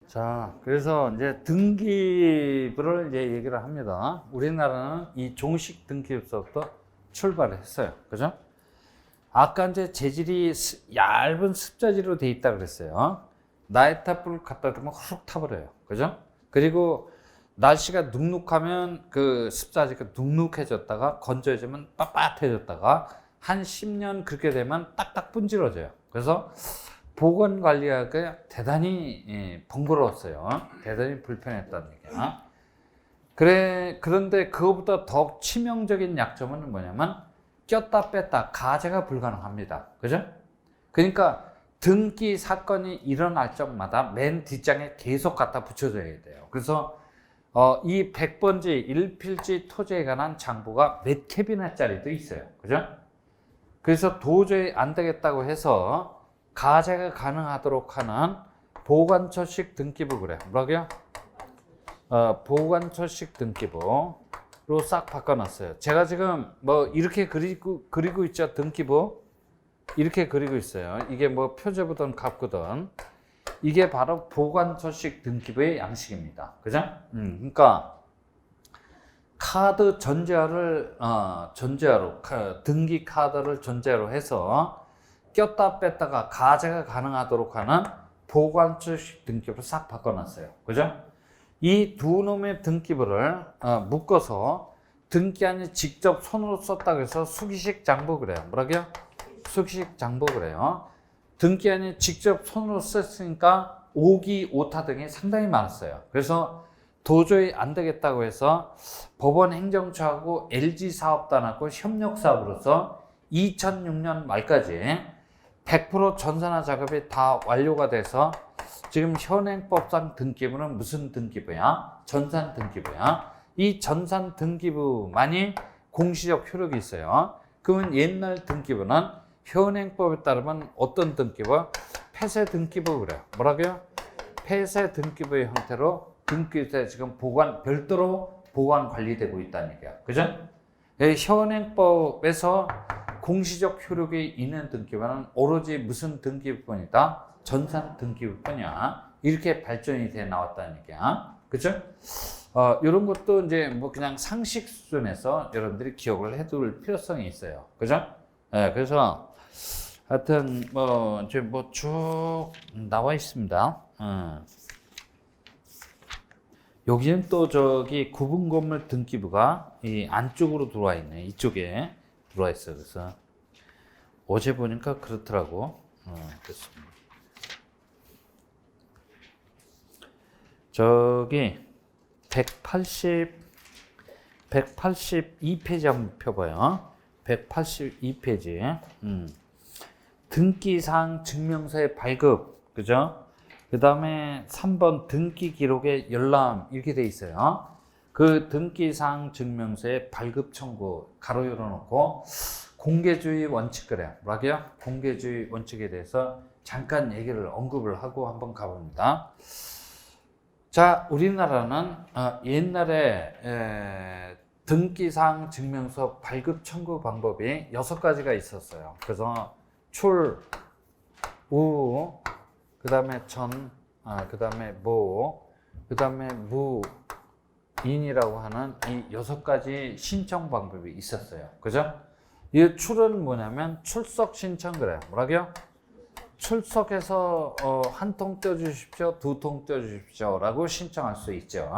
자, 그래서 이제 등기부를 이제 얘기를 합니다. 우리나라는 이 종식 등기부서부터 출발했어요. 그죠? 아까 이제 재질이 얇은 습자지로 돼 있다 그랬어요. 나이탑불 갖다 두면 후룩 타버려요. 그죠? 그리고 날씨가 눅눅하면 그 습자지가 눅눅해졌다가 건조해지면 빳빳해졌다가 한 10년 그렇게 되면 딱딱 분질러져요. 그래서 보건 관리하기가 대단히 번거로웠어요. 대단히 불편했다는 얘기야. 그런데 그거보다 더 치명적인 약점은 뭐냐면 꼈다 뺐다 가제가 불가능합니다. 그죠? 그러니까 등기 사건이 일어날 적마다 맨 뒷장에 계속 갖다 붙여줘야 돼요. 그래서 이 100번지 1필지 토지에 관한 장부가 몇 캐비넷짜리도 있어요. 그죠? 그래서 도저히 안 되겠다고 해서 가제가 가능하도록 하는 보관처식 등기부 그래. 뭐라고요? 보관처식 등기부로 싹 바꿔놨어요. 제가 지금 뭐 이렇게 그리고 있죠. 등기부 이렇게 그리고 있어요. 이게 뭐 표제부든 갑구든 이게 바로 보관처식 등기부의 양식입니다. 그죠? 그러니까 카드 전제화를 등기 카드를 전제로 해서 꼈다 뺐다가 가제가 가능하도록 하는 보관처식 등기부를 싹 바꿔놨어요. 그죠? 이 두 놈의 등기부를 묶어서 등기한이 직접 손으로 썼다고 해서 수기식 장부 그래요. 뭐라고요? 수기식 장부 그래요. 등기한이 직접 손으로 썼으니까 오기, 오타 등이 상당히 많았어요. 그래서 도저히 안 되겠다고 해서 법원 행정처하고 LG사업단하고 협력사업으로서 2006년 말까지 100% 전산화 작업이 다 완료가 돼서 지금 현행법상 등기부는 무슨 등기부야? 전산 등기부야. 이 전산 등기부만이 공시적 효력이 있어요. 그러면 옛날 등기부는 현행법에 따르면 어떤 등기부? 폐쇄 등기부 그래요. 뭐라고요? 폐쇄 등기부의 형태로 등기부에 지금 별도로 보관 관리되고 있다는 얘기야. 그죠? 현행법에서 공시적 효력이 있는 등기부는 오로지 무슨 등기부뿐이다? 전산 등기부뿐이야. 이렇게 발전이 돼 나왔다는 얘기야. 그죠? 이런 것도 이제 뭐 그냥 상식 수준에서 여러분들이 기억을 해둘 필요성이 있어요. 그죠? 그래서 하여튼 뭐 지금 뭐 쭉 나와 있습니다. 여기는 또 저기 구분 건물 등기부가 이 안쪽으로 들어와 있네. 이쪽에 들어와 있어. 그래서 어제 보니까 그렇더라고. 그렇습니다. 저기 182페이지 한번 펴봐요. 182페이지. 등기사항 증명서의 발급, 그죠? 그 다음에 3번 등기 기록의 열람 이렇게 돼 있어요. 그 등기사항 증명서의 발급 청구 가로 열어놓고 공개주의 원칙 그래요. 뭐라고요? 공개주의 원칙에 대해서 잠깐 얘기를 언급을 하고 한번 가봅니다. 자, 우리나라는 옛날에 등기사항 증명서 발급 청구 방법이 6가지가 있었어요. 그래서 출, 우, 그 다음에 전, 그 다음에 모, 그 다음에 무, 인이라고 하는 이 6가지 신청 방법이 있었어요. 그죠? 이 출은 뭐냐면 출석 신청 그래요. 뭐라고요? 출석해서 한 통 떼어주십시오, 2통 떼어주십시오 라고 신청할 수 있죠.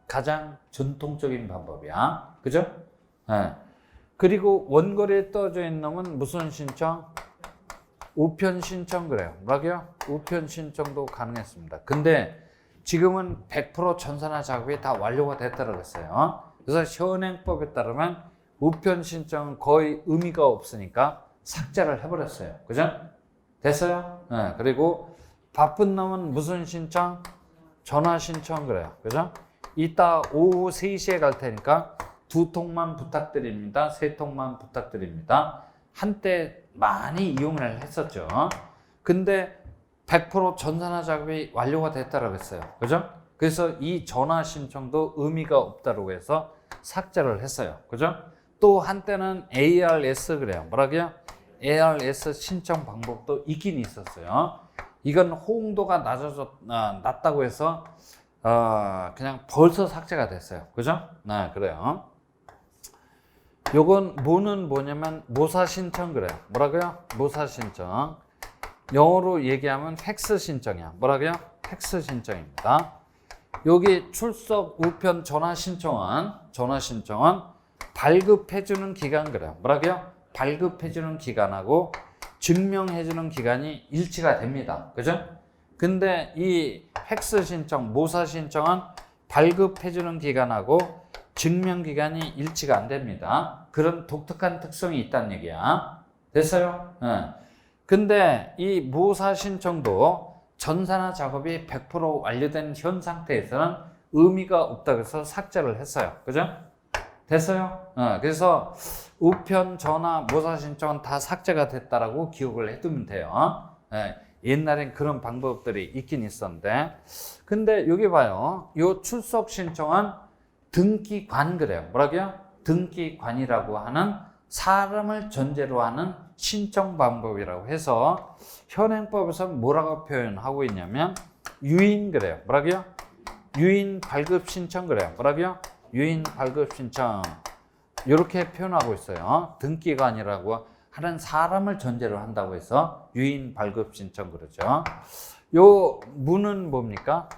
가장 전통적인 방법이야. 그죠? 그리고 원고리에 떠져 있는 놈은 무슨 신청? 우편 신청 그래요. 뭐라고요? 우편 신청도 가능했습니다. 근데 지금은 100% 전산화 작업이 다 완료가 됐다고 했어요. 그래서 현행법에 따르면 우편 신청은 거의 의미가 없으니까 삭제를 해버렸어요. 그죠? 됐어요? 그리고 바쁜 놈은 무슨 신청? 전화 신청 그래요. 그죠? 이따 오후 3시에 갈 테니까 2통만 부탁드립니다. 3통만 부탁드립니다. 한때 많이 이용을 했었죠. 근데 100% 전산화 작업이 완료가 됐다고 했어요. 그죠? 그래서 이 전화 신청도 의미가 없다고 해서 삭제를 했어요. 그죠? 또 한때는 ARS 그래요. 뭐라고요? ARS 신청 방법도 있긴 있었어요. 이건 호응도가 낮다고 해서 그냥 벌써 삭제가 됐어요. 그죠? 그래요. 요건 뭐는 뭐냐면 모사 신청 그래요. 뭐라고요? 모사 신청. 영어로 얘기하면 팩스 신청이야. 뭐라고요? 팩스 신청입니다. 여기 출석 우편 전화 신청은 발급해주는 기간 그래요. 뭐라고요? 발급해주는 기간하고 증명해주는 기간이 일치가 됩니다. 그죠? 근데 이 팩스 신청, 모사 신청은 발급해주는 기간하고 증명 기간이 일치가 안 됩니다. 그런 독특한 특성이 있다는 얘기야. 됐어요? 근데 이 모사 신청도 전산화 작업이 100% 완료된 현 상태에서는 의미가 없다고 해서 삭제를 했어요. 그죠? 됐어요? 그래서 우편, 전화, 모사 신청은 다 삭제가 됐다라고 기억을 해두면 돼요. 옛날엔 그런 방법들이 있긴 있었는데, 근데 여기 봐요. 요 출석 신청은 등기관 그래요. 뭐라고요? 등기관이라고 하는 사람을 전제로 하는 신청 방법이라고 해서 현행법에서 뭐라고 표현하고 있냐면 유인 그래요. 뭐라고요? 유인 발급 신청 그래요. 뭐라고요? 유인 발급 신청 이렇게 표현하고 있어요. 등기관이라고 하는 사람을 전제로 한다고 해서 유인 발급 신청 그러죠. 요 무는 뭡니까?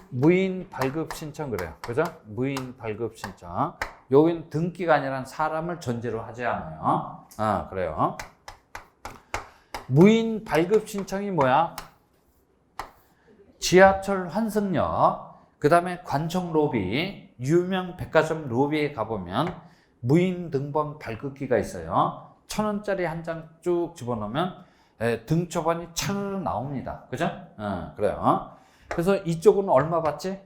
무인 발급 신청 그래요. 그죠? 무인 발급 신청. 여긴 등기관이라는 사람을 전제로 하지 않아요. 그래요. 무인 발급 신청이 뭐야? 지하철 환승역, 그 다음에 관청 로비, 유명 백화점 로비에 가보면 무인 등본 발급기가 있어요. 1,000원짜리 한 장 쭉 집어넣으면 등초반이 차르르 나옵니다. 그죠? 그래요. 그래서 이쪽은 얼마 받지?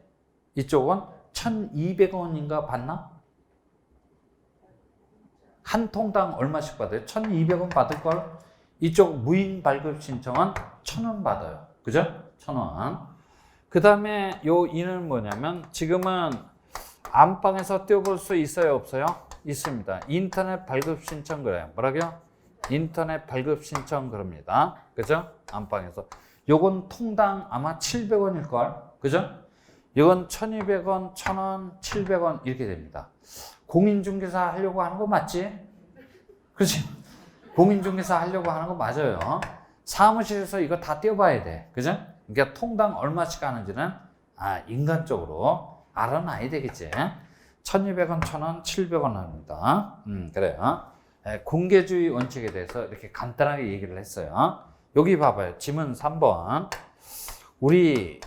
이쪽은 1,200원인가 받나? 한 통당 얼마씩 받아요? 1,200원 받을걸? 이쪽 무인 발급 신청은 1,000원 받아요. 그죠? 1,000원. 그 다음에 요 이는 뭐냐면 지금은 안방에서 띄워볼 수 있어요? 없어요? 있습니다. 인터넷 발급 신청 그래요. 뭐라고요? 인터넷 발급 신청 그럽니다. 그죠? 안방에서. 요건 통당 아마 700원일걸? 그죠? 이건 1,200원, 1,000원, 700원 이렇게 됩니다. 공인중개사 하려고 하는 거 맞지? 그렇지? 공인중개사 하려고 하는 거 맞아요. 사무실에서 이거 다 떼어봐야 돼. 그죠? 그러니까 통당 얼마씩 하는지는 인간적으로 알아놔야 되겠지. 1,200원, 1,000원, 700원 합니다. 그래요. 공개주의 원칙에 대해서 이렇게 간단하게 얘기를 했어요. 여기 봐봐요. 지문 3번. 우리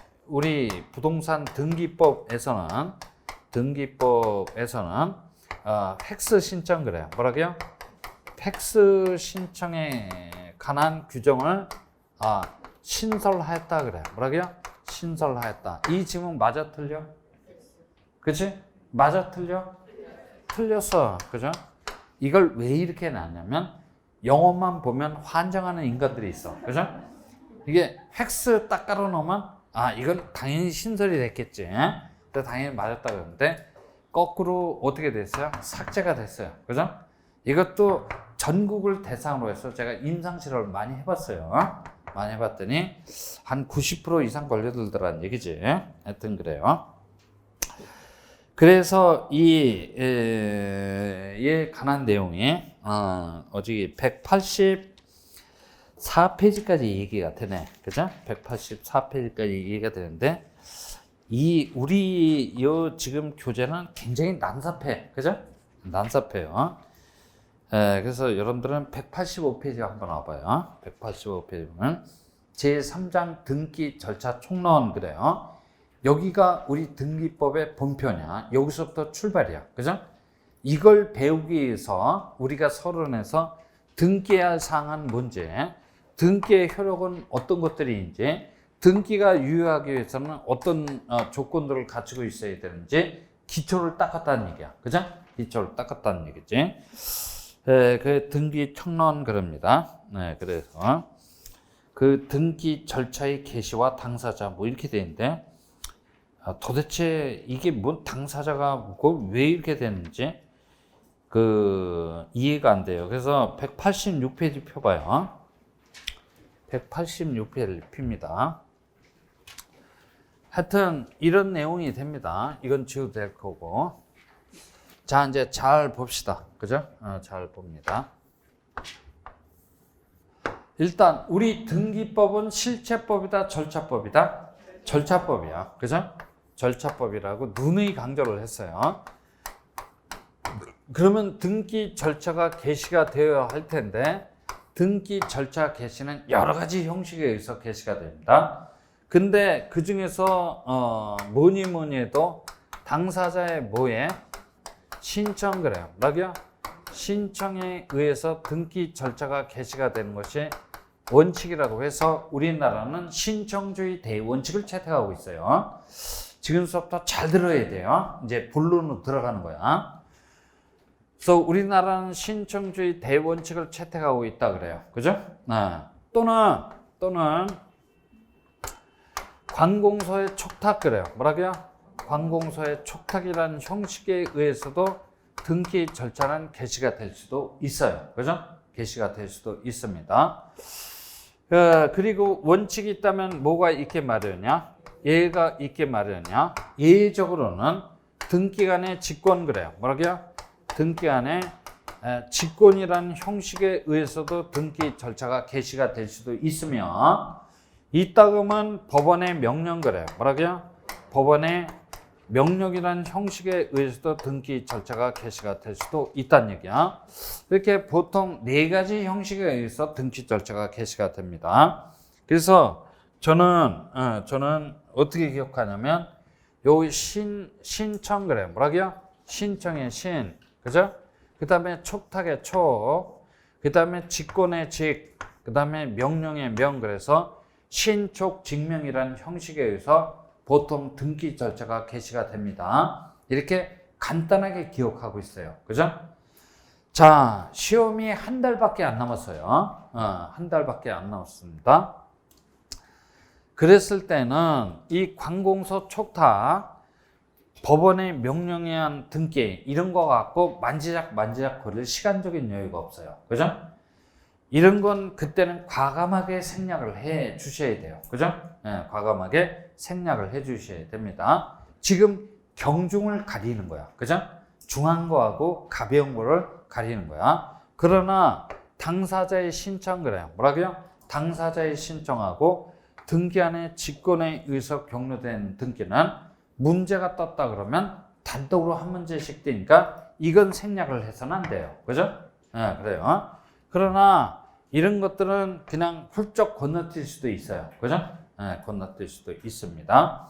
부동산 등기법에서는 팩스 신청 그래요. 뭐라고요? 팩스 신청에 관한 규정을 신설하였다 그래요. 뭐라고요? 신설하였다. 이 지문 맞아 틀려? 그치? 맞아 틀려? 틀렸어. 그죠? 이걸 왜 이렇게 놨냐면 영어만 보면 환장하는 인간들이 있어. 그죠? 이게 팩스 딱 깔아 놓으면 이건 당연히 신설이 됐겠지. 근데 당연히 맞았다 그러는데 거꾸로 어떻게 됐어요? 삭제가 됐어요. 그죠? 이것도 전국을 대상으로 해서 제가 임상실험을 많이 해봤어요. 많이 해봤더니 한 90% 이상 걸려들더라는 얘기지. 하여튼 그래요. 그래서 이에 관한 내용이 어디 184페이지까지 얘기가 되네. 그죠? 184페이지까지 얘기가 되는데 우리 지금 교재는 굉장히 난삽해. 그죠? 난삽해요. 그래서 여러분들은 185페이지 한번 와봐요. 185페이지는 제3장 등기 절차 총론 그래요. 여기가 우리 등기법의 본표냐. 여기서부터 출발이야. 그죠? 이걸 배우기 위해서 우리가 서론에서 등기해야 할 사항은 뭔지, 등기의 효력은 어떤 것들인지, 등기가 유효하기 위해서는 어떤 조건들을 갖추고 있어야 되는지 기초를 닦았다는 얘기야. 그죠? 기초를 닦았다는 얘기지. 그 등기 총론 그럽니다. 그래서 그 등기 절차의 개시와 당사자 뭐 이렇게 되는데 도대체 이게 뭔 당사자가 왜 이렇게 되는지 이해가 안 돼요. 그래서 186페이지 펴봐요. 186페이지입니다. 하여튼 이런 내용이 됩니다. 이건 지워도 될 거고. 자, 이제 잘 봅시다. 그죠? 잘 봅니다. 일단 우리 등기법은 실체법이다, 절차법이다? 절차법이야. 그죠? 절차법이라고 누누이 강조를 했어요. 그러면 등기 절차가 개시가 되어야 할 텐데 등기 절차 개시는 여러 가지 형식에 의해서 개시가 됩니다. 근데 그 중에서 뭐니 해도 당사자의 뭐에 신청 그래요. 뭐라고요? 신청에 의해서 등기 절차가 개시가 되는 것이 원칙이라고 해서 우리나라는 신청주의 대원칙을 채택하고 있어요. 지금 수업도 잘 들어야 돼요. 이제 본론으로 들어가는 거야. 그래서 우리나라는 신청주의 대원칙을 채택하고 있다 그래요. 그죠? 또는 관공서의 촉탁 그래요. 뭐라고요? 관공서의 촉탁이라는 형식에 의해서도 등기 절차는 개시가 될 수도 있어요. 그죠? 개시가 될 수도 있습니다. 그리고 원칙이 있다면 뭐가 있게 마련이냐? 예가 있게 마련이냐? 예적으로는 등기간의 직권 그래요. 뭐라고요? 등기간의 직권이라는 형식에 의해서도 등기 절차가 개시가 될 수도 있으며 이따금은 법원의 명령 그래요. 뭐라고요? 법원의 명령이라는 형식에 의해서도 등기 절차가 개시가 될 수도 있다는 얘기야. 이렇게 보통 4가지 형식에 의해서 등기 절차가 개시가 됩니다. 그래서 저는 어떻게 기억하냐면 요 신청 그래요. 뭐라고요? 신청의 신, 그죠? 그 다음에 촉탁의 촉, 그 다음에 직권의 직, 그 다음에 명령의 명. 그래서 신촉 직명이라는 형식에 의해서 보통 등기 절차가 개시가 됩니다. 이렇게 간단하게 기억하고 있어요. 그죠? 자, 시험이 한 달밖에 안 남았어요. 한 달밖에 안 남았습니다. 그랬을 때는 이 관공서 촉탁, 법원의 명령에 의한 등기 이런 거 갖고 만지작 거릴 시간적인 여유가 없어요. 그죠? 이런 건 그때는 과감하게 생략을 해 주셔야 돼요. 그죠? 과감하게 생략을 해 주셔야 됩니다. 지금 경중을 가리는 거야. 그죠? 중한 거하고 가벼운 거를 가리는 거야. 그러나 당사자의 신청 그래요. 뭐라고요? 당사자의 신청하고 등기안의 직권에 의해서 격려된 등기는 문제가 떴다 그러면 단독으로 한 문제씩 되니까 이건 생략을 해서는 안 돼요. 그죠? 그래요. 그러나 이런 것들은 그냥 훌쩍 건너뛸 수도 있어요. 그죠? 건너뛸 수도 있습니다.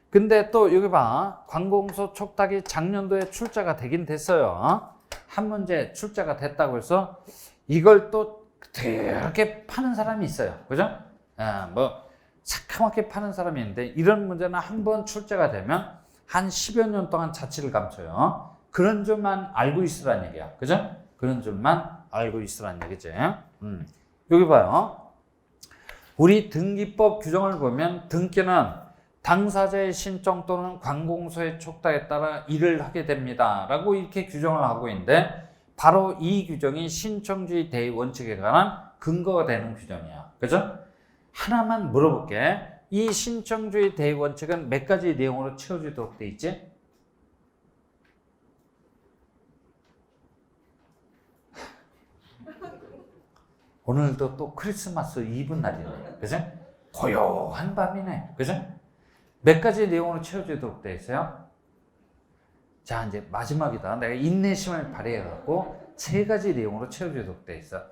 근데 또 여기 봐. 관공서 촉탁이 작년도에 출제가 되긴 됐어요. 한 문제 출제가 됐다고 해서 이걸 또 그렇게 파는 사람이 있어요. 그죠? 뭐 새카맣게 파는 사람이 있는데 이런 문제는 한번 출제가 되면 한 10여 년 동안 자취를 감춰요. 그런 줄만 알고 있으란 얘기야. 그죠? 그런 줄만 알고 있으란 얘기지. 여기 봐요. 우리 등기법 규정을 보면 등기는 당사자의 신청 또는 관공서의 촉탁에 따라 일을 하게 됩니다. 라고 이렇게 규정을 하고 있는데 바로 이 규정이 신청주의 대원칙에 관한 근거가 되는 규정이야. 그죠? 하나만 물어볼게. 이 신청주의 대원칙은 몇 가지 내용으로 채워지도록 돼 있지? 오늘도 또 크리스마스 이브 날이네. 그죠? 고요한 밤이네. 그죠? 몇 가지 내용으로 채워지도록 돼 있어요? 자, 이제 마지막이다. 내가 인내심을 발휘해갖고 3가지 내용으로 채워지도록 돼 있어.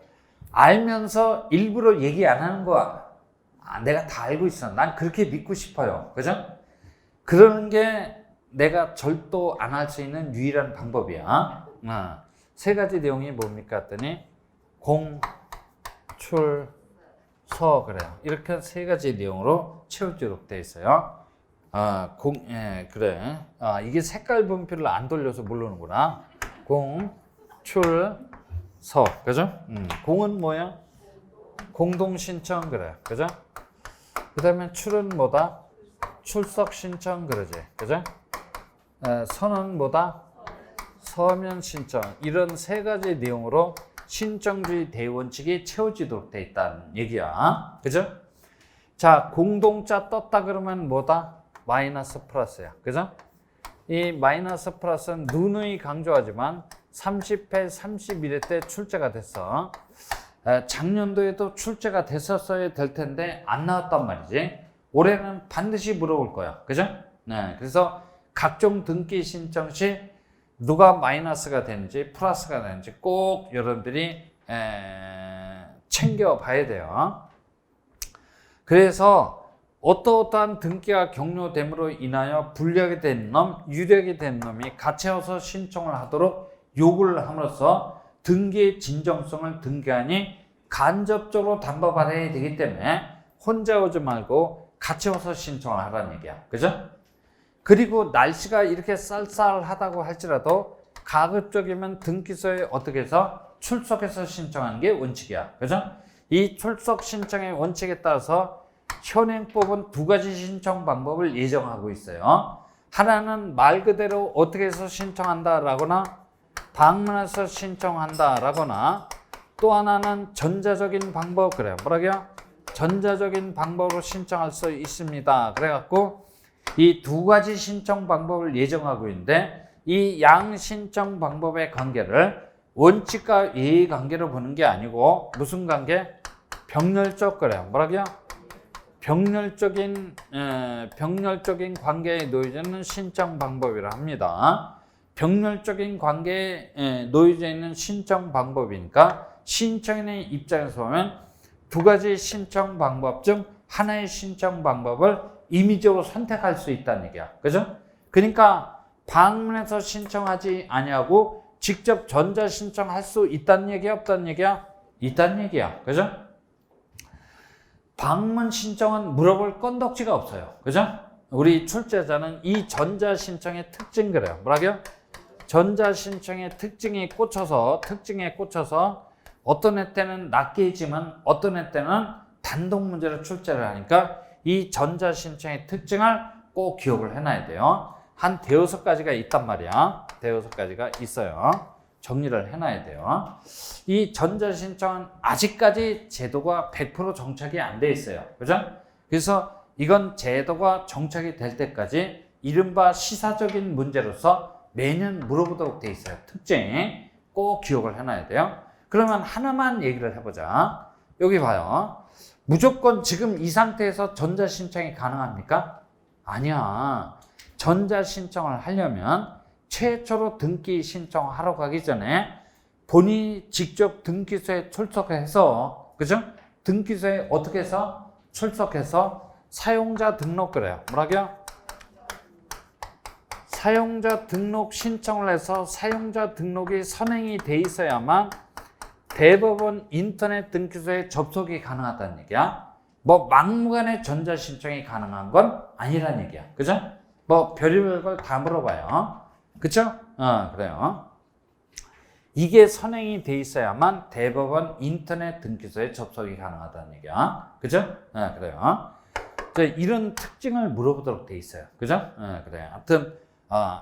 알면서 일부러 얘기 안 하는 거야. 내가 다 알고 있어. 난 그렇게 믿고 싶어요. 그죠? 그러는 게 내가 절도 안 할 수 있는 유일한 방법이야. 3가지 내용이 뭡니까? 했더니 공, 출, 서 그래요. 이렇게 3가지 내용으로 채워지도록 돼 있어요. 그래. 이게 색깔 분표를 안 돌려서 모르는구나. 공, 출, 서. 그죠? 공은 뭐야? 공동 신청 그래. 그죠? 그 다음에 출은 뭐다? 출석 신청 그러지. 그죠? 서는 뭐다? 서면 신청. 이런 3가지 내용으로 신청주의 대원칙이 채워지도록 돼 있다는 얘기야. 그죠? 자, 공동자 떴다 그러면 뭐다? 마이너스 플러스야. 그죠? 이 마이너스 플러스는 누누이 강조하지만 30회, 31회 때 출제가 됐어. 작년도에도 출제가 됐었어야 될 텐데 안 나왔단 말이지. 올해는 반드시 물어볼 거야. 그죠? 네, 그래서 각종 등기 신청 시 누가 마이너스가 되는지 플러스가 되는지 꼭 여러분들이 챙겨봐야 돼요. 그래서 어떠한 등기가 격려됨으로 인하여 불리하게 된 놈, 유리하게 된 놈이 같이어서 신청을 하도록 요구를 함으로써 등기의 진정성을 등기관이 간접적으로 담보받아야 되기 때문에 혼자 오지 말고 같이 와서 신청을 하라는 얘기야. 그죠? 그리고 날씨가 이렇게 쌀쌀하다고 할지라도 가급적이면 등기소에 어떻게 해서 출석해서 신청하는 게 원칙이야. 그죠? 이 출석 신청의 원칙에 따라서 현행법은 두 가지 신청 방법을 예정하고 있어요. 하나는 말 그대로 어떻게 해서 신청한다라거나 방문해서 신청한다라거나 또 하나는 전자적인 방법, 그래요. 뭐라고요? 전자적인 방법으로 신청할 수 있습니다. 그래갖고 이 두 가지 신청 방법을 예정하고 있는데 이 양 신청 방법의 관계를 원칙과 예의 관계로 보는 게 아니고 무슨 관계? 병렬적, 그래요. 뭐라고요? 병렬적인 관계에 놓여져 있는 신청 방법이라 합니다. 병렬적인 관계에 놓여져 있는 신청 방법이니까 신청인의 입장에서 보면 두 가지 신청 방법 중 하나의 신청 방법을 임의적으로 선택할 수 있다는 얘기야. 그죠? 그러니까 방문해서 신청하지 아니하고 직접 전자 신청할 수 있다는 얘기야, 없다는 얘기야? 있다는 얘기야. 그죠? 방문 신청은 물어볼 건덕지가 없어요. 그죠? 우리 출제자는 이 전자 신청의 특징, 그래요. 뭐라고요? 전자 신청의 특징에 꽂혀서 어떤 애 때는 낮게 있지만 어떤 애 때는 단독 문제로 출제를 하니까 이 전자 신청의 특징을 꼭 기억을 해놔야 돼요. 한 대여섯 가지가 있단 말이야. 대여섯 가지가 있어요. 정리를 해놔야 돼요. 이 전자 신청은 아직까지 제도가 100% 정착이 안 돼 있어요. 그죠? 그래서 이건 제도가 정착이 될 때까지 이른바 시사적인 문제로서 매년 물어보도록 돼 있어요. 특징 꼭 기억을 해놔야 돼요. 그러면 하나만 얘기를 해보자. 여기 봐요. 무조건 지금 이 상태에서 전자 신청이 가능합니까? 아니야. 전자 신청을 하려면 최초로 등기 신청하러 가기 전에 본인이 직접 등기소에 출석해서, 그죠? 등기소에 어떻게 해서? 출석해서 사용자 등록, 그래요. 뭐라고요? 사용자 등록 신청을 해서 사용자 등록이 선행이 돼 있어야만 대법원 인터넷 등기소에 접속이 가능하다는 얘기야. 뭐 막무가내 전자 신청이 가능한 건 아니라는 얘기야. 그죠? 뭐 별의별 걸 다 물어봐요. 그쵸? 그래요. 이게 선행이 돼 있어야만 대법원 인터넷 등기소에 접속이 가능하다는 얘기야. 그죠? 그래요. 이런 특징을 물어보도록 돼 있어요. 그죠? 그래요. 하여튼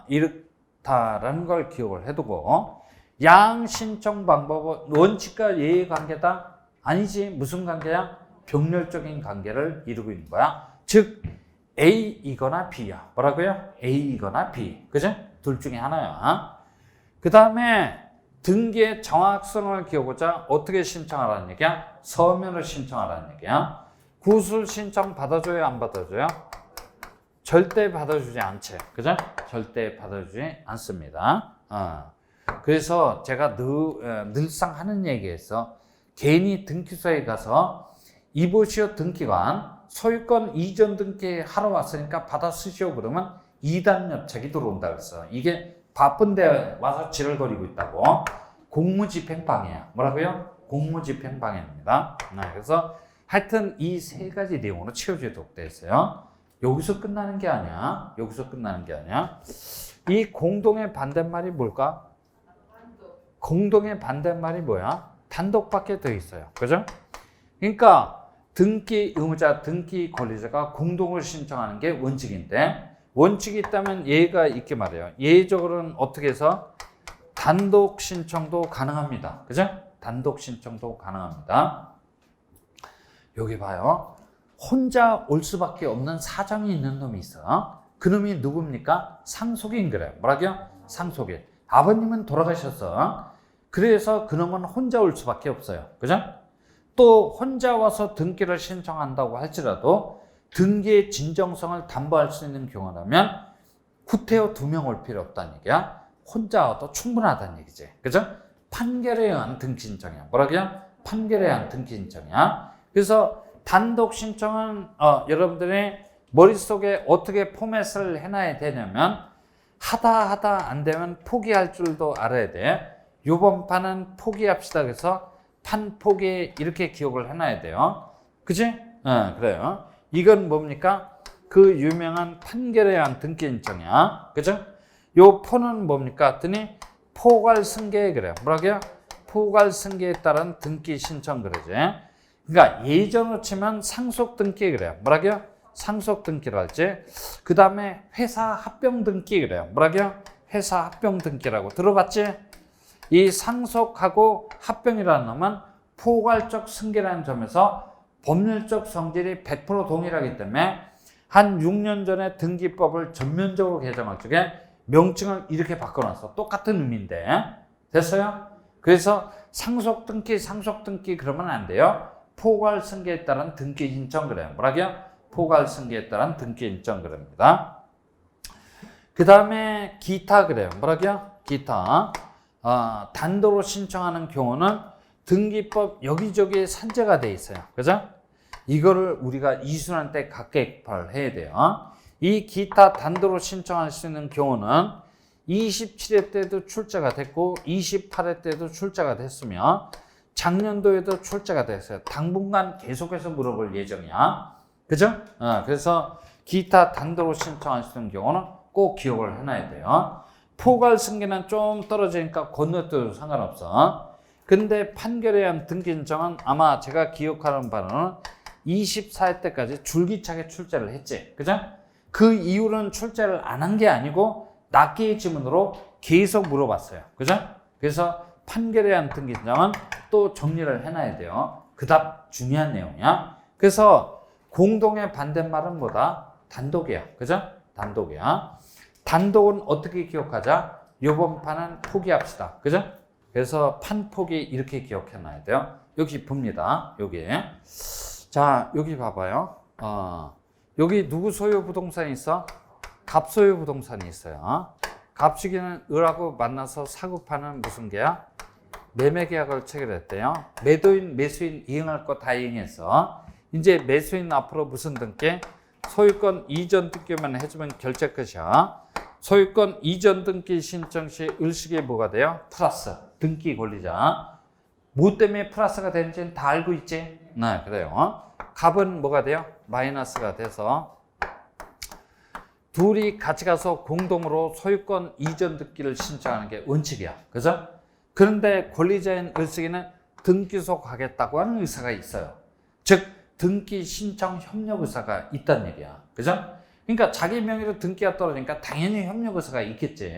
이렇다라는 걸 기억을 해두고, 양 신청 방법은 원칙과 예의 관계다? 아니지. 무슨 관계야? 병렬적인 관계를 이루고 있는 거야. 즉 A이거나 B야. 뭐라고요? A이거나 B. 그죠? 둘 중에 하나야. 그 다음에 등기의 정확성을 기하고자 어떻게 신청하라는 얘기야? 서면으로 신청하라는 얘기야. 구술 신청 받아줘요, 안 받아줘요? 절대 받아주지 않지. 그죠? 절대 받아주지 않습니다. 그래서 제가 늘상 하는 얘기에서 괜히 등기소에 가서 이보시오 등기관 소유권 이전 등기 하러 왔으니까 받아 쓰시오 그러면 2단 협착이 들어온다 그랬어. 이게 바쁜데 와서 지랄거리고 있다고. 공무집행방해야. 뭐라고요? 공무집행방해입니다. 그래서 하여튼 이 세 가지 내용으로 채워지도록 되어 있어요. 여기서 끝나는 게 아니야. 이 공동의 반대말이 뭘까? 공동의 반대말이 뭐야? 단독밖에 더 있어요. 그죠? 그러니까 등기 의무자, 등기 권리자가 공동을 신청하는 게 원칙인데, 원칙이 있다면 예의가 있게 말해요. 예의적으로는 어떻게 해서 단독 신청도 가능합니다. 그죠? 단독 신청도 가능합니다. 여기 봐요. 혼자 올 수밖에 없는 사정이 있는 놈이 있어. 그 놈이 누굽니까? 상속인 그래요. 뭐라고요? 상속인. 아버님은 돌아가셨어. 그래서 그 놈은 혼자 올 수밖에 없어요. 그죠? 또 혼자 와서 등기를 신청한다고 할지라도 등기의 진정성을 담보할 수 있는 경우라면 구태여 2명 올 필요 없다는 얘기야. 혼자 와도 충분하다는 얘기지. 그죠? 판결에 의한 등기 신청이야. 뭐라고요? 판결에 의한 등기 신청이야. 그래서 단독 신청은 여러분들이 머릿속에 어떻게 포맷을 해놔야 되냐면 하다 안 되면 포기할 줄도 알아야 돼. 요번 판은 포기합시다. 그래서 판 포기 이렇게 기억을 해놔야 돼요. 그치? 그래요. 이건 뭡니까? 그 유명한 판결에 의한 등기 신청이야. 그죠? 요 포는 뭡니까? 했더니 포괄승계에 그래요. 뭐라고요? 포괄승계에 따른 등기 신청 그러지. 그러니까 예전으로 치면 상속 등기 그래요. 뭐라고요? 상속 등기를 할지. 그 다음에 회사 합병 등기 그래요. 뭐라고요? 회사 합병 등기라고 들어봤지? 이 상속하고 합병이라는 놈은 포괄적 승계라는 점에서 법률적 성질이 100% 동일하기 때문에 한 6년 전에 등기법을 전면적으로 개정할 적에 명칭을 이렇게 바꿔놨어. 똑같은 의미인데. 됐어요? 그래서 상속 등기 그러면 안 돼요. 포괄 승계에 따른 등기 신청 그래요. 뭐라고요? 포괄 승계에 따른 등기 신청 그럽니다. 그 다음에 기타 그래요. 뭐라고요? 기타. 단도로 신청하는 경우는 등기법 여기저기에 산재가 돼 있어요. 그죠? 이거를 우리가 이순환 때 각객발 해야 돼요. 이 기타 단도로 신청할 수 있는 경우는 27회 때도 출제가 됐고 28회 때도 출제가 됐으며 작년도에도 출제가 됐어요. 당분간 계속해서 물어볼 예정이야. 그죠? 그래서 기타 단도로 신청할 수 있는 경우는 꼭 기억을 해놔야 돼요. 포괄 승계는 좀 떨어지니까 건너뛰어도 상관없어. 근데 판결에 의한 등기 신청은 아마 제가 기억하는 바로는 24회 때까지 줄기차게 출제를 했지. 그죠? 그 이후로는 출제를 안 한 게 아니고 낱개의 지문으로 계속 물어봤어요. 그죠? 그래서 판결에 의한 등기 신청은 또 정리를 해놔야 돼요. 그 답 중요한 내용이야. 그래서 공동의 반대말은 뭐다? 단독이야. 그죠? 단독이야. 단독은 어떻게 기억하자? 요번 판은 포기합시다. 그죠? 그래서 판 포기 이렇게 기억해놔야 돼요. 여기 봅니다. 여기. 자, 여기 봐봐요. 여기 누구 소유 부동산이 있어? 갑 소유 부동산이 있어요. 갑식이는 을하고 만나서 사고 파는 무슨 계약? 매매 계약을 체결했대요. 매도인, 매수인 이행할 거 다 이행했어. 이제 매수인 앞으로 무슨 등기? 소유권 이전 등기만 해주면 결제 끝이야. 소유권 이전 등기 신청 시 을식이 뭐가 돼요? 플러스. 등기 권리자. 뭐 때문에 플러스가 되는지는 다 알고 있지? 네, 그래요. 갑은 뭐가 돼요? 마이너스가 돼서 둘이 같이 가서 공동으로 소유권 이전 등기를 신청하는 게 원칙이야. 그죠? 그런데 권리자인 을식이는 등기소 가겠다고 하는 의사가 있어요. 즉, 등기 신청 협력 의사가 있다는 얘기야. 그죠? 그러니까 자기 명의로 등기가 떨어지니까 당연히 협력 의사가 있겠지.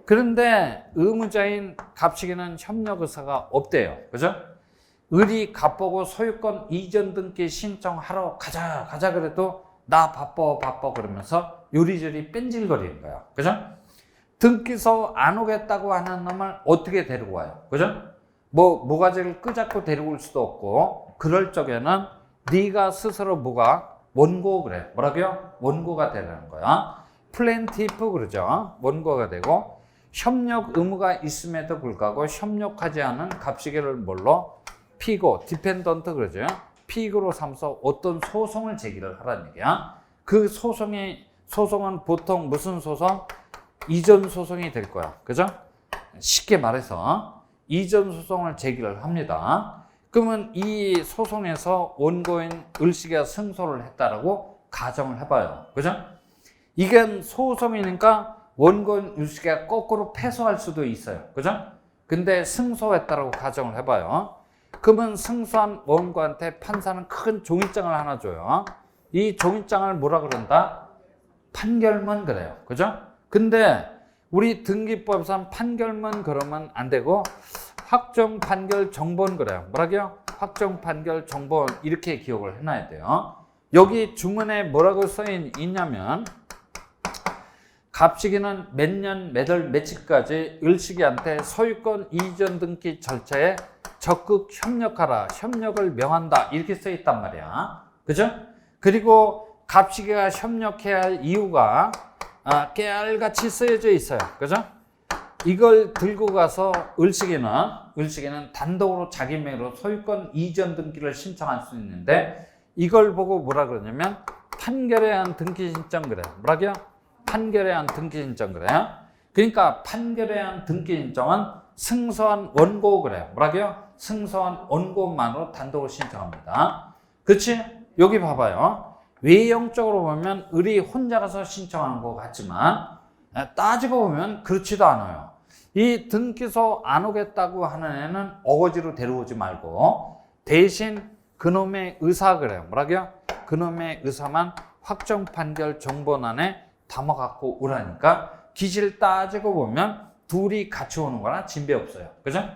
그런데 의무자인 갑식이는 협력 의사가 없대요. 그죠? 을이 갑보고 소유권 이전 등기 신청하러 가자 그래도 나 바빠 그러면서 요리조리 뺀질거리는 거야. 그죠? 등기소 안 오겠다고 하는 놈을 어떻게 데리고 와요? 그죠? 모가지를 끄잡고 데리고 올 수도 없고 그럴 적에는 네가 스스로 원고 그래. 뭐라고요? 원고가 되는 거야. 플랜티프 그러죠. 원고가 되고 협력 의무가 있음에도 불구하고 협력하지 않은 갑시기를 뭘로? 피고, 디펜던트 그러죠. 피고로 삼아서 어떤 소송을 제기를 하라는 얘기야. 그 소송은 보통 무슨 소송? 이전 소송이 될 거야. 그죠? 쉽게 말해서 이전 소송을 제기를 합니다. 그러면 이 소송에서 원고인 을씨가 승소를 했다라고 가정을 해봐요. 그죠? 이게 소송이니까 원고인 을씨가 거꾸로 패소할 수도 있어요. 그죠? 근데 승소했다라고 가정을 해봐요. 그러면 승소한 원고한테 판사는 큰 종이장을 하나 줘요. 이 종이장을 뭐라 그런다? 판결문 그래요. 그죠? 근데 우리 등기법상 판결문 그러면 안 되고 확정 판결 정보는 그래요. 뭐라고요? 확정 판결 정보 이렇게 기억을 해놔야 돼요. 여기 주문에 뭐라고 써 있냐면 갑식이는 몇 년, 몇 월, 며칠까지 을식이한테 소유권 이전 등기 절차에 적극 협력하라, 협력을 명한다 이렇게 써 있단 말이야. 그죠? 그리고 갑식이가 협력해야 할 이유가 깨알같이 쓰여져 있어요. 그죠? 이걸 들고 가서 을식이는 단독으로 자기 명의로 소유권 이전 등기를 신청할 수 있는데 이걸 보고 뭐라 그러냐면 판결에 의한 등기 신청 그래요. 뭐라고요? 판결에 의한 등기 신청 그래요. 그러니까 판결에 의한 등기 신청은 승소한 원고 그래요. 뭐라고요? 승소한 원고만으로 단독으로 신청합니다. 그렇지? 여기 봐봐요. 외형적으로 보면 을이 혼자라서 신청하는 것 같지만 따지고 보면 그렇지도 않아요. 이 등기소 안 오겠다고 하는 애는 어거지로 데려오지 말고 대신 그놈의 의사 그래요. 뭐라고요? 그놈의 의사만 확정 판결 정본안에 담아 갖고 오라니까 기실 따지고 보면 둘이 같이 오는 거나 진배 없어요. 그죠?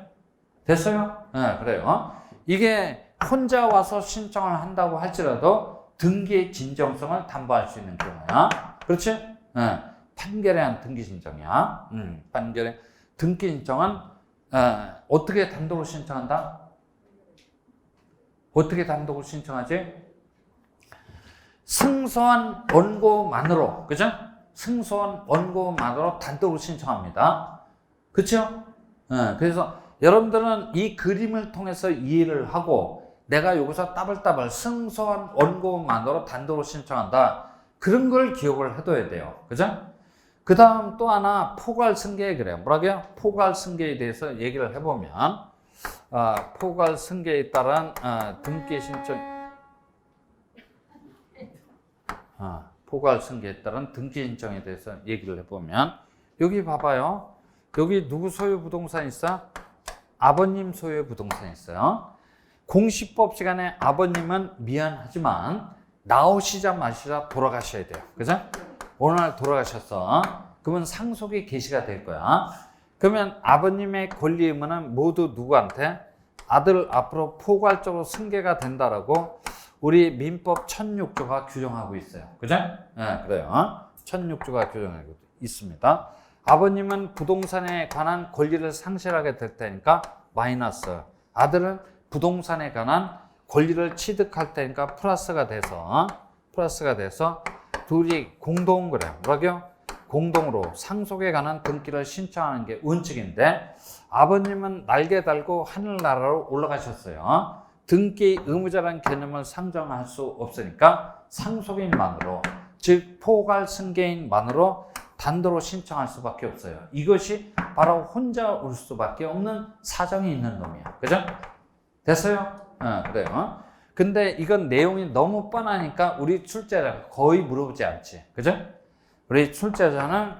됐어요? 네, 그래요. 이게 혼자 와서 신청을 한다고 할지라도 등기의 진정성을 담보할 수 있는 경우야. 그렇지? 네, 판결에 의한 등기 신청이야. 판결에 등기 신청은 어떻게 단독으로 신청한다? 어떻게 단독으로 신청하지? 승소한 원고만으로, 그죠? 승소한 원고만으로 단독으로 신청합니다. 그렇죠? 그래서 여러분들은 이 그림을 통해서 이해를 하고 내가 여기서 따블따블 승소한 원고만으로 단독으로 신청한다. 그런 걸 기억을 해둬야 돼요. 그죠? 그 다음 또 하나 포괄승계에 그래요. 뭐라고요? 포괄승계에 대해서 얘기를 해보면 포괄승계에 따른 등기 신청 포괄승계에 따른 등기 신청에 대해서 얘기를 해보면 여기 봐봐요. 여기 누구 소유 부동산 있어? 아버님 소유의 부동산 있어요. 공시법 시간에 아버님은 미안하지만 나오시자마자 돌아가셔야 돼요. 그죠? 어느 날 돌아가셨어. 그러면 상속이 개시가 될 거야. 그러면 아버님의 권리 의무는 모두 누구한테? 아들 앞으로 포괄적으로 승계가 된다라고 우리 민법 1006조가 규정하고 있어요. 그죠? 네, 그래요. 1006조가 규정하고 있습니다. 아버님은 부동산에 관한 권리를 상실하게 될 테니까 마이너스. 아들은 부동산에 관한 권리를 취득할 테니까 플러스가 돼서 둘이 공동 그래요. 뭐라고요? 공동으로 상속에 관한 등기를 신청하는 게 원칙인데 아버님은 날개 달고 하늘나라로 올라가셨어요. 등기 의무자라는 개념을 상정할 수 없으니까 상속인만으로 즉 포괄승계인만으로 단독으로 신청할 수밖에 없어요. 이것이 바로 혼자 올 수밖에 없는 사정이 있는 놈이야. 그죠? 됐어요? 그래요. 근데 이건 내용이 너무 뻔하니까 우리 출제자가 거의 물어보지 않지. 그죠? 우리 출제자는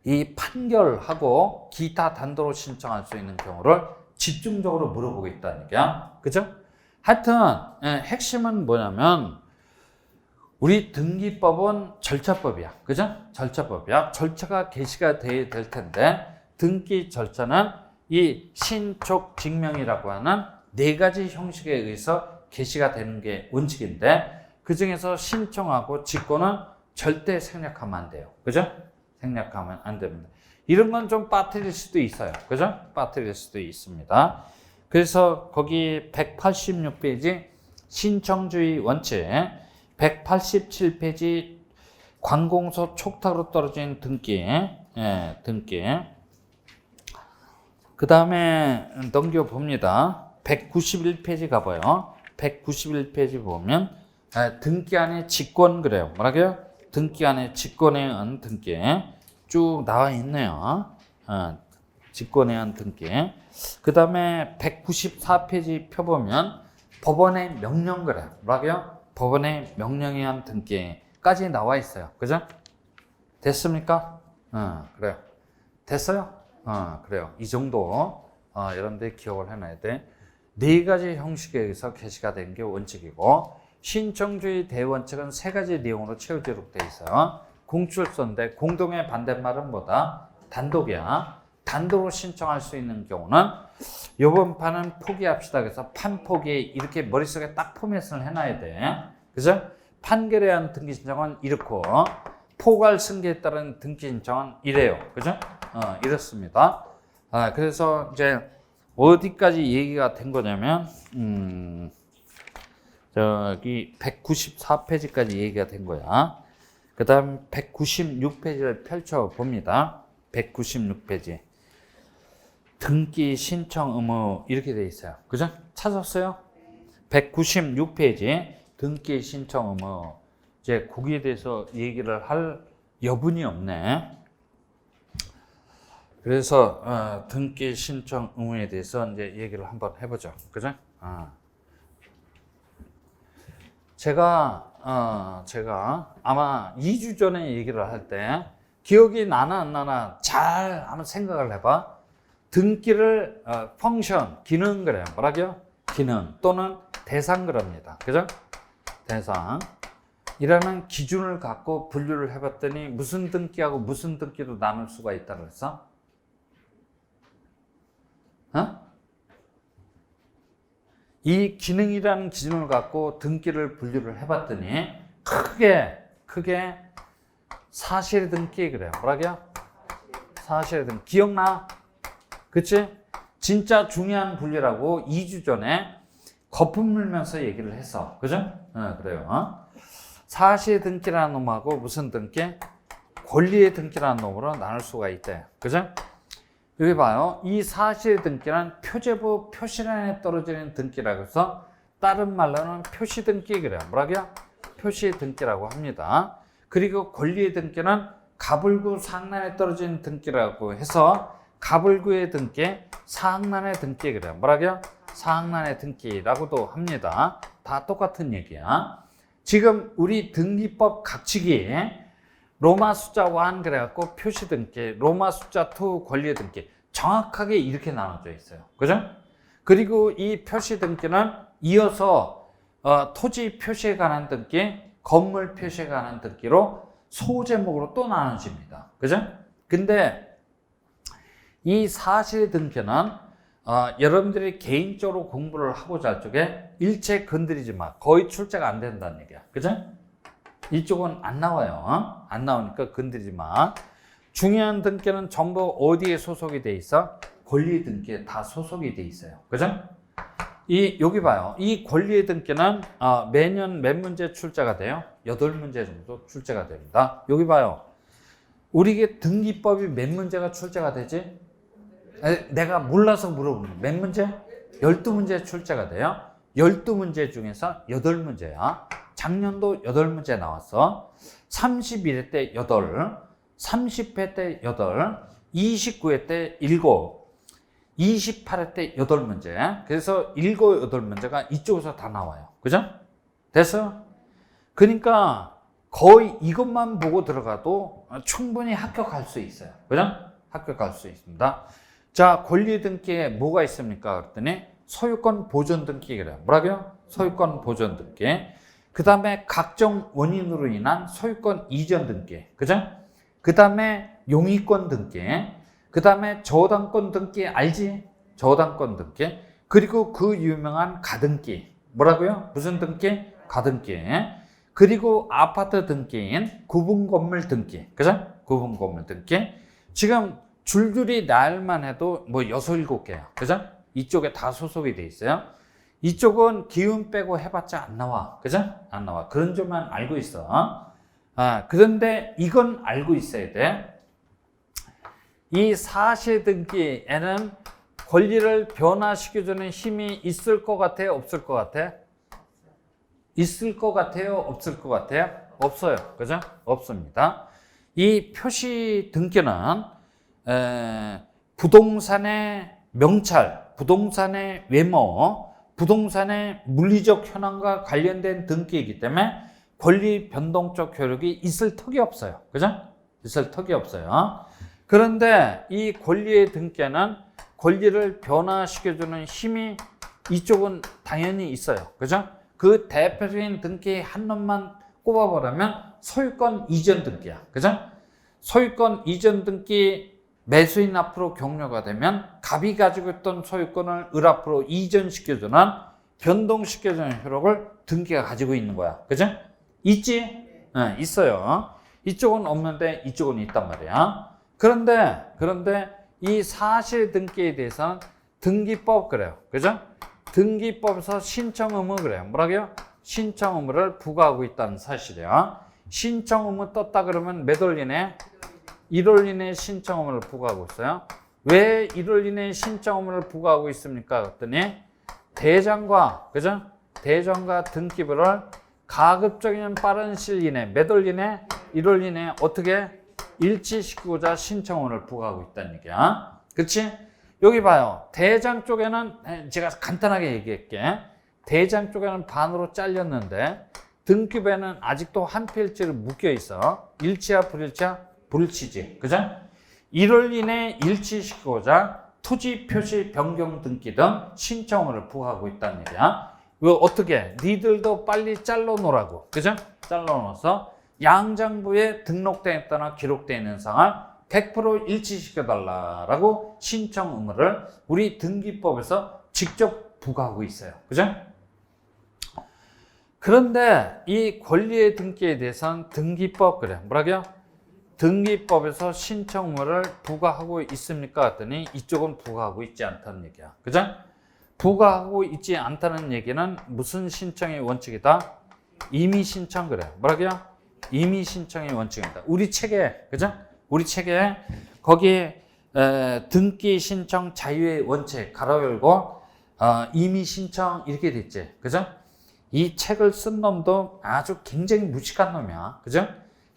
이 판결하고 기타 단독으로 신청할 수 있는 경우를 집중적으로 물어보고 있다니까. 그죠? 하여튼 핵심은 뭐냐면 우리 등기법은 절차법이야. 그죠? 절차법이야. 절차가 개시가 돼야 될 텐데 등기 절차는 이 신촉 증명이라고 하는 4가지 형식에 의해서 개시가 되는 게 원칙인데 그 중에서 신청하고 직권은 절대 생략하면 안 돼요. 그죠? 생략하면 안 됩니다. 이런 건 좀 빠뜨릴 수도 있어요. 그죠? 빠뜨릴 수도 있습니다. 그래서 거기 186페이지 신청주의 원칙, 187페이지 관공서 촉탁으로 떨어진 등기, 등기. 그 다음에 넘겨봅니다. 191페이지 가봐요. 191페이지 보면 등기안의 직권 그래요. 뭐라고요? 등기안의 직권에 의한 등기 쭉 나와 있네요. 직권에 의한 등기. 그 다음에 194페이지 펴보면 법원의 명령 그래요. 뭐라고요? 법원의 명령에 의한 등기까지 나와 있어요. 그죠? 됐습니까? 그래요. 됐어요? 그래요. 이 정도 여러분들이 기억을 해놔야 돼. 4가지 형식에 의해서 개시가 된 게 원칙이고 신청주의 대원칙은 3가지 내용으로 채워지도록 돼 있어요. 공출소인데 공동의 반대말은 뭐다? 단독이야. 단독으로 신청할 수 있는 경우는 이번 판은 포기합시다. 그래서 판 포기 이렇게 머릿속에 딱 포맷을 해놔야 돼. 그죠? 판결에 등기 신청은 이렇고 포괄 승계에 따른 등기 신청은 이래요. 그죠? 이렇습니다. 그래서 이제 어디까지 얘기가 된 거냐면 저기 194페이지까지 얘기가 된 거야. 그 다음 196페이지를 펼쳐봅니다. 196페이지. 등기 신청 의무 이렇게 돼 있어요. 그죠? 찾았어요? 196페이지 등기 신청 의무. 이제 거기에 대해서 얘기를 할 여분이 없네. 그래서 등기 신청 의무에 대해서 이제 얘기를 한번 해보죠. 그죠? 제가 아마 2주 전에 얘기를 할 때 기억이 나나 안 나나 잘 한번 생각을 해봐. 등기를 펑션, 기능 그래요. 뭐라고요? 기능 또는 대상 그럽니다. 그죠? 대상. 이라는 기준을 갖고 분류를 해봤더니 무슨 등기하고 무슨 등기로 나눌 수가 있다고 그랬어? 이 기능이라는 기준을 갖고 등기를 분류를 해봤더니 크게 사실 등기 그래요. 뭐라고요? 사실 등기. 기억나? 그치? 진짜 중요한 분류라고 2주 전에 거품 물면서 얘기를 했어. 그죠? 그래요. 사실 등기라는 놈하고 무슨 등기? 권리의 등기라는 놈으로 나눌 수가 있대. 그죠? 여기 봐요. 이 사실 등기는 표제부 표시란에 떨어지는 등기라고 해서 다른 말로는 표시 등기 그래요. 뭐라고요? 표시 등기라고 합니다. 그리고 권리의 등기는 가불구 상란에 떨어지는 등기라고 해서 가불구의 등기, 상란의 등기 그래요. 뭐라고요? 상란의 등기라고도 합니다. 다 똑같은 얘기야. 지금 우리 등기법 각칙이 로마 숫자 1 그래갖고 표시 등기, 로마 숫자 2 권리 등기 정확하게 이렇게 나눠져 있어요. 그죠? 그리고 이 표시 등기는 이어서 토지 표시에 관한 등기, 건물 표시에 관한 등기로 소제목으로 또 나눠집니다. 그죠? 근데 이 사실 등기는 여러분들이 개인적으로 공부를 하고자 할 적에 일체 건드리지 마. 거의 출제가 안 된다는 얘기야. 그죠? 이쪽은 안 나와요. 안 나오니까 건드리지 마. 중요한 등기는 전부 어디에 소속이 돼 있어? 권리 등기에 다 소속이 돼 있어요. 그죠? 여기 봐요. 이 권리의 등기는 매년 몇 문제 출제가 돼요? 8문제 정도 출제가 됩니다. 여기 봐요. 우리게 등기법이 몇 문제가 출제가 되지? 내가 몰라서 물어보는 몇 문제? 12문제 출제가 돼요. 12문제 중에서 8문제야. 작년도 8문제 나왔어. 31회 때 8, 30회 때 8, 29회 때 7, 28회 때 8문제. 그래서 7, 8문제가 이쪽에서 다 나와요. 그죠? 됐어요? 그러니까 거의 이것만 보고 들어가도 충분히 합격할 수 있어요. 그죠? 합격할 수 있습니다. 자, 권리 등기에 뭐가 있습니까? 그랬더니 소유권 보존 등기 그래요. 뭐라고요? 소유권 보존 등기. 그 다음에 각종 원인으로 인한 소유권 이전 등기. 그죠? 그 다음에 용의권 등기. 그 다음에 저당권 등기 알지? 저당권 등기. 그리고 그 유명한 가등기. 뭐라고요? 무슨 등기? 가등기. 그리고 아파트 등기인 구분건물 등기. 그죠? 구분건물 등기. 지금 줄줄이 날만 해도 뭐 6, 7개야. 그죠? 이쪽에 다 소속이 돼 있어요. 이쪽은 기운 빼고 해봤자 안 나와. 그죠? 안 나와. 그런 줄만 알고 있어. 그런데 이건 알고 있어야 돼. 이 사실 등기에는 권리를 변화시켜주는 힘이 있을 것 같아요? 없을 것 같아요? 있을 것 같아요? 없을 것 같아요? 없어요. 그죠? 없습니다. 이 표시 등기는 부동산의 명찰, 부동산의 외모, 부동산의 물리적 현황과 관련된 등기이기 때문에 권리 변동적 효력이 있을 턱이 없어요. 그죠? 있을 턱이 없어요. 그런데 이 권리의 등기는 권리를 변화시켜주는 힘이 이쪽은 당연히 있어요. 그죠? 그 대표적인 등기 한 놈만 꼽아보라면 소유권 이전 등기야. 그죠? 소유권 이전 등기 매수인 앞으로 격려가 되면 갑이 가지고 있던 소유권을 을 앞으로 이전시켜주는 변동시켜주는 효력을 등기가 가지고 있는 거야. 그죠? 있지? 네, 있어요. 이쪽은 없는데 이쪽은 있단 말이야. 그런데 이 사실 등기에 대해서는 등기법 그래요. 그죠? 등기법에서 신청 의무 그래요. 뭐라고요? 신청 의무를 부과하고 있다는 사실이야. 신청 의무 떴다 그러면 몇 월 이내? 1월 이내에 신청 의무를 부과하고 있어요. 왜 1월 이내에 신청 의무를 부과하고 있습니까? 그랬더니 대장과 그죠? 대장과 등기부를 가급적이면 빠른 시일 이내 몇 월 이내? 1월 이내에 어떻게 일치시키고자 신청 의무를 부과하고 있다는 얘기야. 그치? 여기 봐요. 대장 쪽에는 제가 간단하게 얘기할게. 대장 쪽에는 반으로 잘렸는데 등기부에는 아직도 한 필지를 묶여 있어. 일치야 불일치야? 불일치지. 그죠? 1월 이내에 일치시키고자 토지 표시 변경 등기 등 신청 의무를 부과하고 있다는 얘기야. 이거 어떻게? 니들도 빨리 잘라 놓으라고. 그죠? 잘라 놓아서 양장부에 등록되어 있거나 기록되어 있는 사항을 100% 일치시켜달라고 신청 의무를 우리 등기법에서 직접 부과하고 있어요. 그죠? 그런데 이 권리의 등기에 대해서는 등기법 그래. 뭐라고요? 등기법에서 신청 의무를 부과하고 있습니까? 했더니 이쪽은 부과하고 있지 않다는 얘기야. 그죠? 부과하고 있지 않다는 얘기는 무슨 신청의 원칙이다? 임의 신청 그래. 뭐라고요? 임의 신청의 원칙입니다. 우리 책에 그죠? 우리 책에 거기에 등기 신청 자유의 원칙 가로 열고 임의 신청 이렇게 돼 있지. 그죠? 이 책을 쓴 놈도 아주 굉장히 무식한 놈이야. 그죠?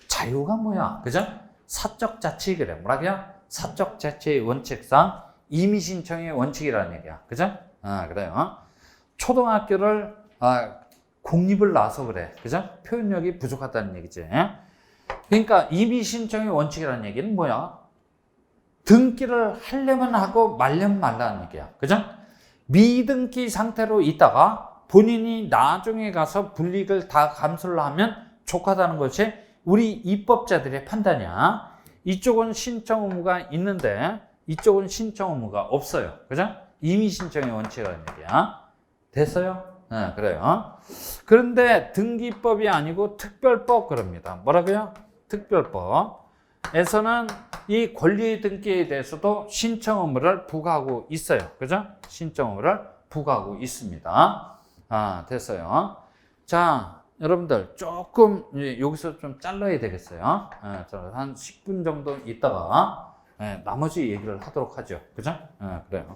자유가 뭐야? 그죠? 사적 자치 그래. 뭐라고요? 사적 자치의 원칙상 임의 신청의 원칙이라는 얘기야. 그죠? 그래요. 초등학교를 공립을 나와서 그래. 그죠? 표현력이 부족하다는 얘기지. 그러니까 임의 신청의 원칙이라는 얘기는 뭐야? 등기를 하려면 하고 말려면 말라는 얘기야. 그죠? 미등기 상태로 있다가 본인이 나중에 가서 불이익을 다 감수를 하면 좋다는 것이 우리 입법자들의 판단이야. 이쪽은 신청 의무가 있는데 이쪽은 신청 의무가 없어요. 그죠? 임의 신청의 원칙이라는 얘기야. 됐어요? 네, 그래요. 그런데 등기법이 아니고 특별법 그럽니다. 뭐라고요? 특별법에서는 이 권리 등기에 대해서도 신청 의무를 부과하고 있어요. 그죠? 신청 의무를 부과하고 있습니다. 됐어요. 자, 여러분들 조금 여기서 좀 잘라야 되겠어요. 한 10분 정도 있다가 나머지 얘기를 하도록 하죠. 그죠? 그래요.